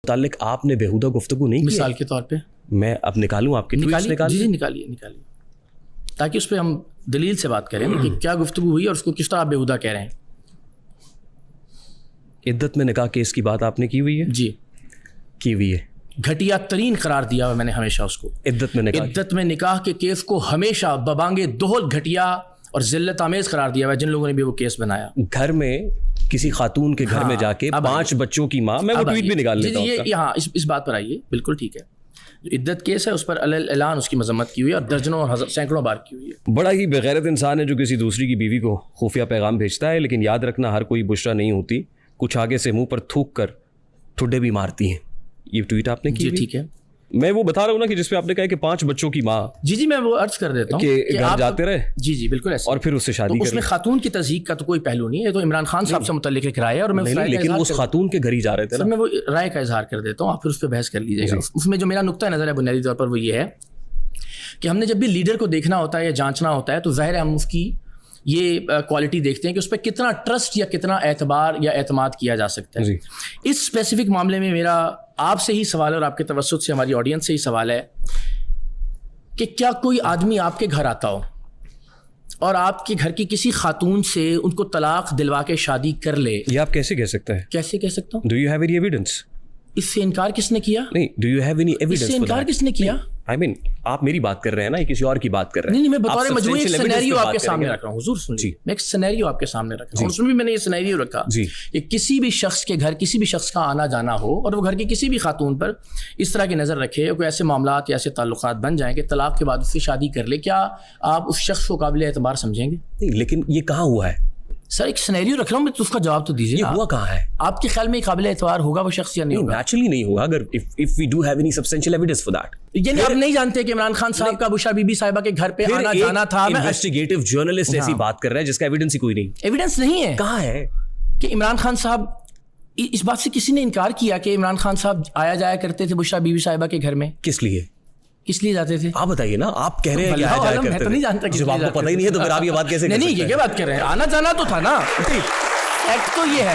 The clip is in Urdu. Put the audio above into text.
متعلق آپ نے بےہودہ گفتگو نہیں کی؟ مثال کے طور پہ میں اب نکالوں آپ کے ٹویٹس نکالیں؟ جی نکالیے تاکہ اس پہ ہم دلیل سے بات کریں کہ کیا گفتگو ہوئی اور اس کو کس طرح آپ بےہودہ کہہ رہے ہیں. عدت میں نکاح کیس کی بات آپ نے کی ہوئی ہے؟ جی کی ہوئی ہے. گھٹیا ترین قرار دیا ہوا میں نے ہمیشہ اس کو. عدت میں نکاح کے کیس کو ہمیشہ ببانگ دہل گھٹیا اور ذلت آمیز قرار دیا ہوا ہے جن لوگوں نے بھی وہ کیس بنایا. گھر میں کسی خاتون کے گھر میں جا کے 5 بچوں کی ماں, میں وہ ٹویٹ بھی نکال لیتا ہوں. یہاں اس بات پر آئیے, بالکل ٹھیک ہے. جو عدت کیس ہے اس پر اعلان اس کی مذمت کی ہوئی ہے اور درجنوں اور سینکڑوں بار کی ہوئی ہے. بڑا ہی بغیرت انسان ہے جو کسی دوسری کی بیوی کو خفیہ پیغام بھیجتا ہے, لیکن یاد رکھنا ہر کوئی بشرا نہیں ہوتی, کچھ آگے سے منہ پر تھوک کر ٹھڈے بھی مارتی ہیں. یہ ٹویٹ آپ نے کی؟ جی ٹھیک ہے. میں وہ بتا رہا ہوں نا کہ جس پہ آپ نے کہا کہ 5 بچوں کی ماں. جی میں وہ عرض کر دیتا ہوں کہ گھر جاتے رہے. جی بالکل ایسا. اور پھر اس سے شادی اس میں خاتون کی تصدیق کا تو کوئی پہلو نہیں ہے, یہ تو عمران خان صاحب سے متعلق ایک رائے ہے اور میں لیکن اس خاتون کے گھر ہی جا رہے تھے. میں وہ رائے کا اظہار کر دیتا ہوں, آپ پھر اس پہ بحث کر لیجیے گا. اس میں جو میرا نقطہ نظر ہے بنیادی طور پر وہ یہ ہے کہ ہم نے جب بھی لیڈر کو دیکھنا ہوتا ہے یا جانچنا ہوتا ہے تو ظاہر ہے ہم اس کی یہ کوالٹی دیکھتے ہیں کہ اس پہ کتنا ٹرسٹ یا کتنا اعتبار یا اعتماد کیا جا سکتا ہے. اس اسپیسیفک معاملے میں میرا آپ سے ہی سوال ہے اور آپ کے توسط سے ہماری آڈینس سے ہی سوال ہے کہ کیا کوئی آدمی آپ کے گھر آتا ہو اور آپ کے گھر کی کسی خاتون سے ان کو طلاق دلوا کے شادی کر لے؟ یہ آپ کیسے کہہ سکتے ہیں؟ کیسے کہہ سکتا ہوں؟ Do you have any evidence? اس سے انکار کس نے کیا؟ نہیں, do you have any evidence? اس سے انکار کس نے کیا؟ I mean, آپ میری بات کر رہے ہیں نا, کسی اور کی بات کر رہے ہیں. نہیں, میں بطور مجموعی ایک سینیریو آپ کے سامنے رکھ رہا ہوں. حضور سنیے, میں ایک سینیریو آپ کے سامنے رکھ رہا ہوں. اس میں بھی میں نے یہ سینیریو رکھا کہ کسی بھی شخص کے گھر کسی بھی شخص کا آنا جانا ہو اور وہ گھر کی کسی بھی خاتون پر اس طرح کی نظر رکھے اور کوئی ایسے معاملات یا ایسے تعلقات بن جائیں کہ طلاق کے بعد اس سے شادی کر لے, کیا آپ اس شخص کو قابل اعتبار سمجھیں گے؟ نہیں, لیکن یہ کہاں ہوا ہے سر؟ ایک سینیریو رکھ رہا ہوں میں, تو اس کا جواب تو دیجیے. یہ ہوا کہاں ہے آپ کے خیال میں قابل اعتبار ہوگا وہ شخص یا نہیں ہوگا؟ نیچرلی نہیں ہوگا اگر if we do have any substantial evidence for that. یعنی آپ نہیں جانتے کہ عمران خان صاحب کا بشرا بی بی صاحبہ کے گھر پہ آنا جانا تھا؟ انویسٹیگیٹو جرنلسٹ ایسی بات کر رہا ہے جس کا ایویڈنس ہی کوئی نہیں. ایویڈنس نہیں ہے. کہاں ہے کہ عمران خان صاحب, اس بات سے کسی نے انکار کیا کہ عمران خان صاحب آیا جایا کرتے تھے بشرا بی بی صاحبہ کے گھر میں؟ کس لیے جاتے تھے آپ بتائیے نا. آپ کہہ رہے ہیں کہ آیا جایا کرتے تھے, نہیں جانتا, جب آپ کو پتہ ہی نہیں ہے تو پھر آپ یہ بات کیسے؟ نہیں, یہ کیا بات کر رہے ہیں؟ آنا جانا تو تھا نا, ایکٹ تو یہ ہے.